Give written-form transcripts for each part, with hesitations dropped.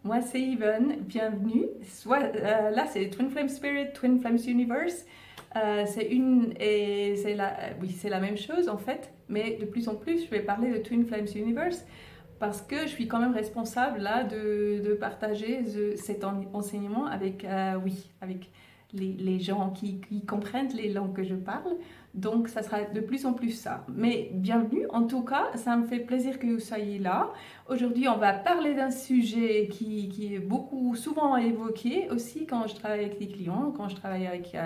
moi c'est Yvonne, bienvenue. Là c'est Twin Flame Spirit, Twin Flames Universe. C'est la même chose en fait, mais de plus en plus je vais parler de Twin Flames Universe parce que je suis quand même responsable là de partager cet enseignement avec, avec les gens qui comprennent les langues que je parle. Donc ça sera de plus en plus ça. Mais bienvenue, en tout cas, ça me fait plaisir que vous soyez là. Aujourd'hui, on va parler d'un sujet qui est beaucoup, souvent évoqué aussi quand je travaille avec des clients, quand je travaille avec,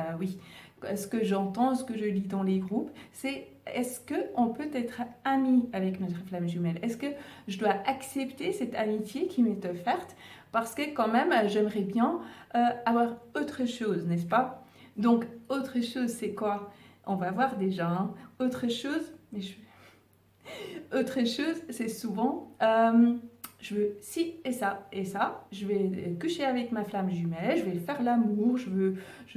ce que j'entends, ce que je lis dans les groupes, c'est est-ce qu'on peut être ami avec notre flamme jumelle? Est-ce que je dois accepter cette amitié qui m'est offerte? Parce que quand même, j'aimerais bien avoir autre chose, n'est-ce pas? Donc, autre chose, c'est quoi? On va voir déjà. Hein. Autre chose, autre chose, c'est souvent, je veux ci et ça. Je vais coucher avec ma flamme jumelle, je vais faire l'amour, je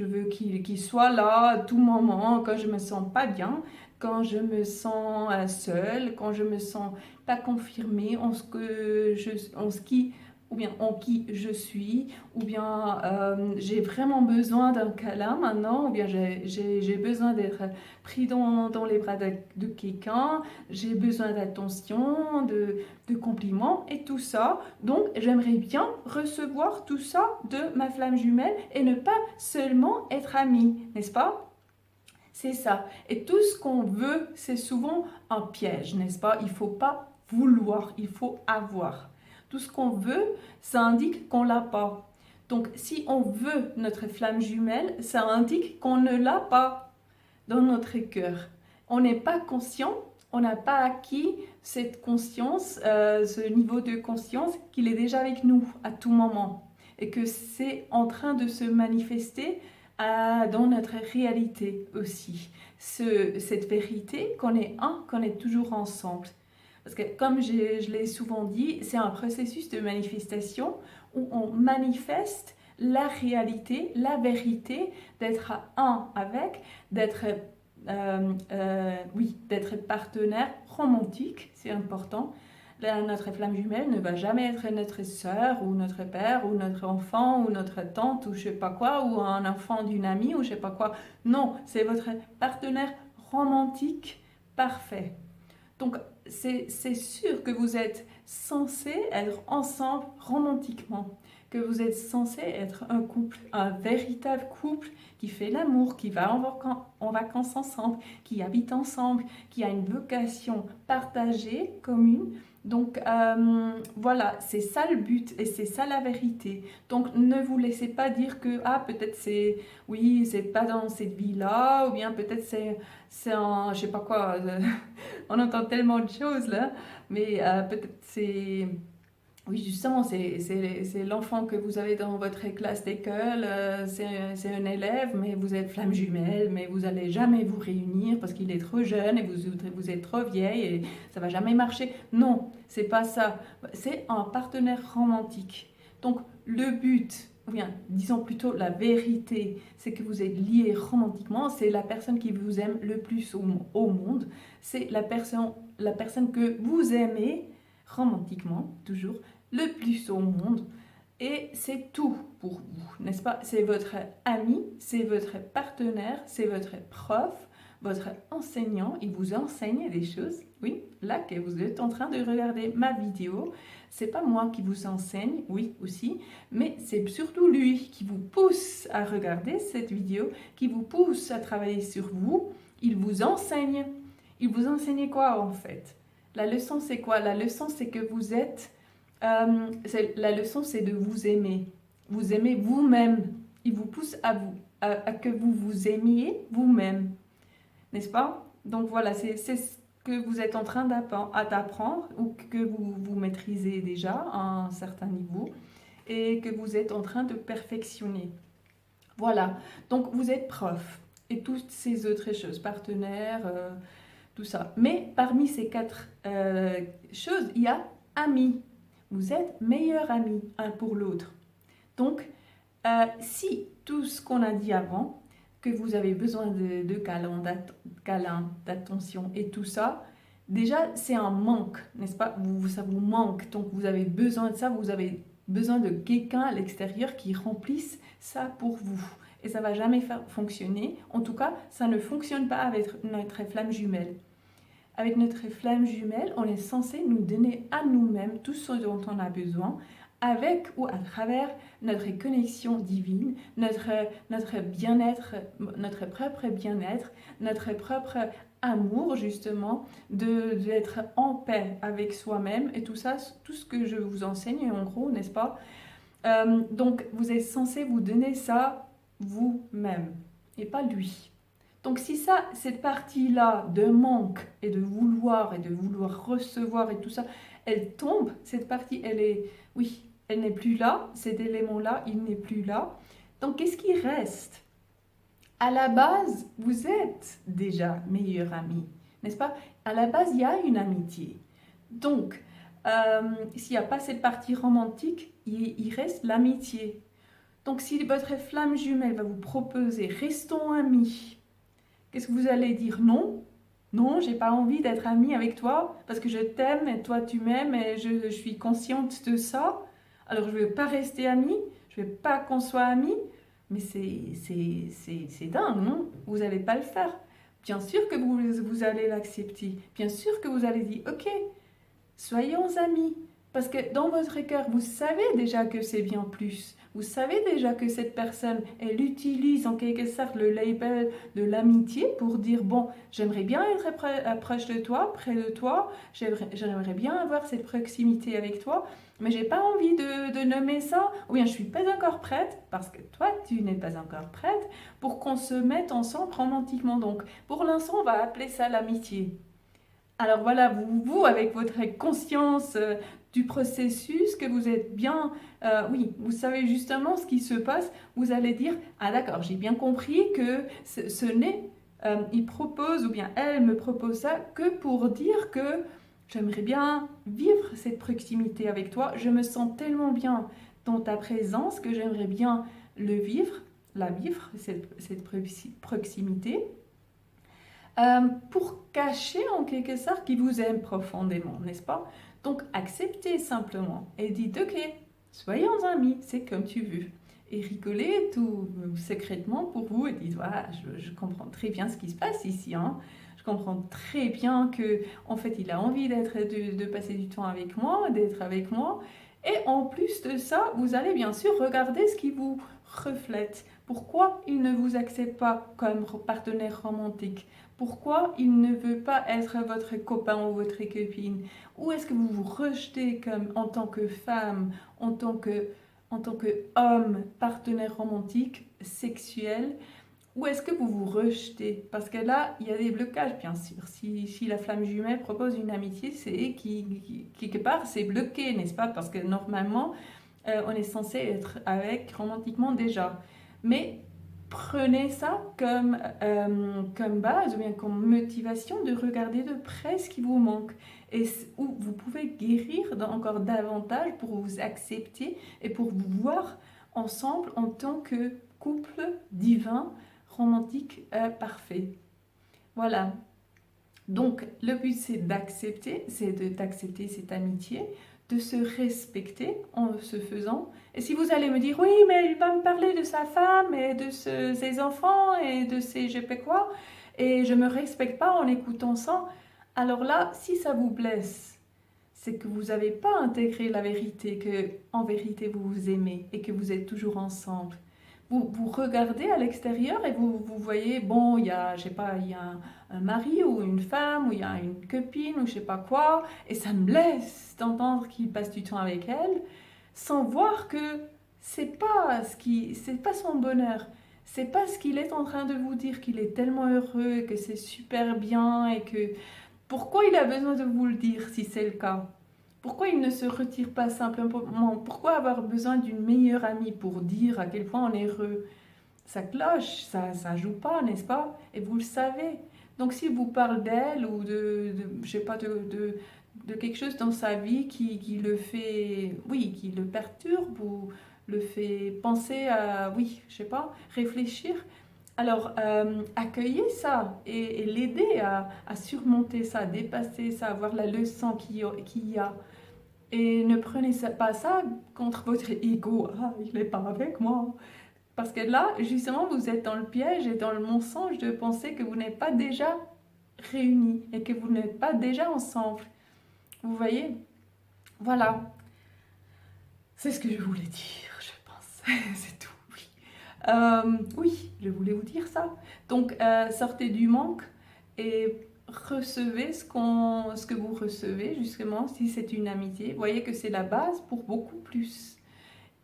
veux qu'il soit là à tout moment, quand je me sens pas bien, quand je me sens seule, quand je me sens pas confirmée en ce qui ou bien en qui je suis, ou bien j'ai vraiment besoin d'un câlin maintenant, ou bien j'ai besoin d'être pris dans les bras de quelqu'un, j'ai besoin d'attention, de compliments et tout ça. Donc j'aimerais bien recevoir tout ça de ma flamme jumelle et ne pas seulement être amie, n'est-ce pas? C'est ça. Et tout ce qu'on veut, c'est souvent un piège, n'est-ce pas? Il ne faut pas vouloir, il faut avoir. Tout ce qu'on veut, ça indique qu'on ne l'a pas. Donc si on veut notre flamme jumelle, ça indique qu'on ne l'a pas dans notre cœur. On n'est pas conscient, on n'a pas acquis cette conscience, ce niveau de conscience qu'il est déjà avec nous à tout moment et que c'est en train de se manifester dans notre réalité aussi. Cette vérité qu'on est un, qu'on est toujours ensemble. Parce que comme je l'ai souvent dit, c'est un processus de manifestation où on manifeste la réalité, la vérité, d'être un avec, d'être partenaire romantique, c'est important. Notre flamme jumelle ne va jamais être notre sœur ou notre père ou notre enfant ou notre tante ou je sais pas quoi ou un enfant d'une amie ou je sais pas quoi. Non, c'est votre partenaire romantique parfait. Donc c'est sûr que vous êtes censés être ensemble romantiquement, que vous êtes censés être un couple, un véritable couple qui fait l'amour, qui va en vacances ensemble, qui habite ensemble, qui a une vocation partagée, commune. Donc voilà, c'est ça le but et c'est ça la vérité. Donc ne vous laissez pas dire que peut-être c'est pas dans cette vie-là ou bien peut-être c'est un je sais pas quoi. On entend tellement de choses là, mais peut-être c'est oui, justement, c'est l'enfant que vous avez dans votre classe d'école, c'est un élève, mais vous êtes flamme jumelle, mais vous allez jamais vous réunir parce qu'il est trop jeune et vous êtes trop vieille et ça va jamais marcher. Non, c'est pas ça. C'est un partenaire romantique. Donc, le but, ou bien disons plutôt la vérité, c'est que vous êtes liés romantiquement, c'est la personne qui vous aime le plus au monde, c'est la personne que vous aimez romantiquement, toujours le plus au monde et c'est tout pour vous, n'est-ce pas? C'est votre ami, c'est votre partenaire, c'est votre prof, votre enseignant, il vous enseigne des choses. Oui, là que vous êtes en train de regarder ma vidéo, c'est pas moi qui vous enseigne, oui aussi, mais c'est surtout lui qui vous pousse à regarder cette vidéo, qui vous pousse à travailler sur vous. Il vous enseigne. Il vous enseigne quoi en fait? La leçon c'est quoi? La leçon c'est que vous êtes la leçon, c'est de vous aimer. Vous aimez vous-même. Il vous pousse à que vous vous aimiez vous-même. N'est-ce pas? Donc voilà, c'est ce que vous êtes en train d'apprendre ou que vous maîtrisez déjà à un certain niveau et que vous êtes en train de perfectionner. Voilà. Donc vous êtes prof et toutes ces autres choses, partenaires, tout ça. Mais parmi ces quatre choses, il y a amis. Vous êtes meilleurs amis un pour l'autre. Donc, si tout ce qu'on a dit avant, que vous avez besoin de câlins, d'attention et tout ça, déjà c'est un manque, n'est-ce pas? Ça vous manque, donc vous avez besoin de ça, vous avez besoin de quelqu'un à l'extérieur qui remplisse ça pour vous. Et ça ne va jamais fonctionner. En tout cas, ça ne fonctionne pas avec notre flamme jumelle. Avec notre flamme jumelle, on est censé nous donner à nous-mêmes tout ce dont on a besoin, avec ou à travers notre connexion divine, notre bien-être, notre propre bien-être, notre propre amour justement, d'être en paix avec soi-même et tout ça, tout ce que je vous enseigne en gros, n'est-ce pas? Donc vous êtes censé vous donner ça vous-même et pas lui. Donc si ça, cette partie-là de manque et de vouloir recevoir et tout ça, elle tombe, cette partie, elle est, oui, elle n'est plus là, cet élément-là, il n'est plus là. Donc qu'est-ce qui reste? À la base, vous êtes déjà meilleur ami, n'est-ce pas? À la base, il y a une amitié. Donc, s'il n'y a pas cette partie romantique, il reste l'amitié. Donc si votre flamme jumelle va vous proposer, restons amis, qu'est-ce que vous allez dire? Non, non, j'ai pas envie d'être amie avec toi parce que je t'aime et toi tu m'aimes et je suis consciente de ça. Alors je ne vais pas rester amie, je ne vais pas qu'on soit amis. Mais c'est dingue, non? Vous n'allez pas le faire. Bien sûr que vous allez l'accepter. Bien sûr que vous allez dire, ok, soyons amis. Parce que dans votre cœur, vous savez déjà que c'est bien plus. Vous savez déjà que cette personne, elle utilise en quelque sorte le label de l'amitié pour dire, bon, j'aimerais bien être proche de toi, près de toi, j'aimerais bien avoir cette proximité avec toi, mais j'ai pas envie de nommer ça, ou bien je suis pas encore prête, parce que toi, tu n'es pas encore prête, pour qu'on se mette ensemble romantiquement. Donc, pour l'instant, on va appeler ça l'amitié. Alors voilà, vous avec votre conscience du processus, que vous êtes bien, oui, vous savez justement ce qui se passe, vous allez dire, ah d'accord, j'ai bien compris que ce n'est, il propose, ou bien elle me propose ça, que pour dire que j'aimerais bien vivre cette proximité avec toi, je me sens tellement bien dans ta présence que j'aimerais bien le vivre, la vivre, cette proximité. Pour cacher en quelque sorte qu'il vous aime profondément, n'est-ce pas? Donc acceptez simplement et dites ok, soyons amis, c'est comme tu veux. Et rigolez tout secrètement pour vous et dites voilà, je comprends très bien ce qui se passe ici, hein. Je comprends très bien que en fait il a envie de passer du temps avec moi, d'être avec moi. Et en plus de ça, vous allez bien sûr regarder ce qui vous reflète. Pourquoi il ne vous accepte pas comme partenaire romantique? Pourquoi il ne veut pas être votre copain ou votre copine? Ou est-ce que vous vous rejetez comme en tant que femme, en tant que homme, partenaire romantique, sexuel? Ou est-ce que vous vous rejetez? Parce que là, il y a des blocages, bien sûr. Si la flamme jumelle propose une amitié, c'est quelque part, c'est bloqué, n'est-ce pas? Parce que normalement, on est censé être avec romantiquement déjà. Mais prenez ça comme base ou bien comme motivation de regarder de près ce qui vous manque et où vous pouvez guérir encore davantage pour vous accepter et pour vous voir ensemble en tant que couple divin, romantique, parfait. Voilà. Donc, le but, c'est d'accepter cette amitié, de se respecter en se faisant. Et si vous allez me dire, oui, mais il va me parler de sa femme et de ses enfants et de ses je sais pas quoi, et je ne me respecte pas en écoutant ça, alors là, si ça vous blesse, c'est que vous n'avez pas intégré la vérité, que en vérité vous vous aimez et que vous êtes toujours ensemble. Vous regardez à l'extérieur et vous voyez, bon, il y a, je sais pas, il y a un mari ou une femme ou il y a une copine ou je sais pas quoi, et ça me blesse d'entendre qu'il passe du temps avec elle, sans voir que c'est pas son bonheur, c'est pas ce qu'il est en train de vous dire, qu'il est tellement heureux, que c'est super bien et que pourquoi il a besoin de vous le dire si c'est le cas? Pourquoi il ne se retire pas simplement? Pourquoi avoir besoin d'une meilleure amie pour dire à quel point on est heureux? Ça cloche, ça joue pas, n'est-ce pas? Et vous le savez. Donc s'il vous parle d'elle ou je sais pas, de quelque chose dans sa vie qui le fait, oui, qui le perturbe ou le fait penser à, oui, je sais pas, réfléchir, alors accueillez ça et l'aider à surmonter ça, dépasser ça, voir la leçon qu'il y a. Et ne prenez pas ça contre votre ego. Ah, il n'est pas avec moi. Parce que là, justement, vous êtes dans le piège et dans le mensonge de penser que vous n'êtes pas déjà réunis et que vous n'êtes pas déjà ensemble. Vous voyez? Voilà. C'est ce que je voulais dire, je pense. C'est tout, oui. Oui, je voulais vous dire ça. Donc, sortez du manque et recevez ce que vous recevez, justement, si c'est une amitié. Voyez que c'est la base pour beaucoup plus.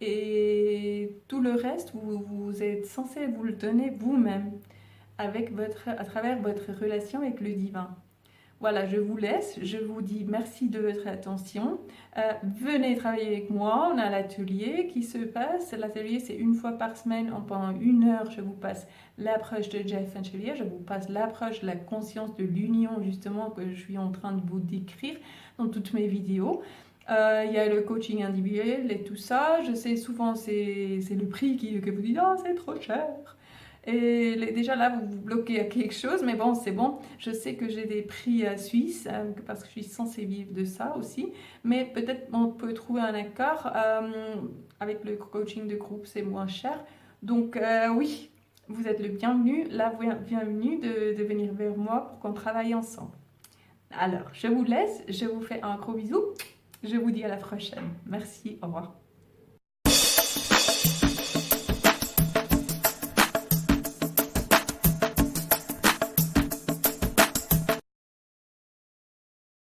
Et tout le reste, vous êtes censé vous le donner vous-même à travers votre relation avec le divin. Voilà, je vous laisse. Je vous dis merci de votre attention. Venez travailler avec moi. On a l'atelier qui se passe. L'atelier, c'est une fois par semaine. Pendant 1 heure, je vous passe l'approche de Jeff Enchelier. Je vous passe l'approche de la conscience de l'union, justement, que je suis en train de vous décrire dans toutes mes vidéos. Il y a le coaching individuel et tout ça. Je sais, souvent, c'est le prix que vous dites « Ah, c'est trop cher !» Et déjà là, vous vous bloquez à quelque chose, mais bon, c'est bon. Je sais que j'ai des prix suisses, parce que je suis censée vivre de ça aussi. Mais peut-être on peut trouver un accord. Avec le coaching de groupe, c'est moins cher. Donc oui, vous êtes le bienvenu, la bienvenue de venir vers moi pour qu'on travaille ensemble. Alors, je vous laisse, je vous fais un gros bisou. Je vous dis à la prochaine. Merci, au revoir.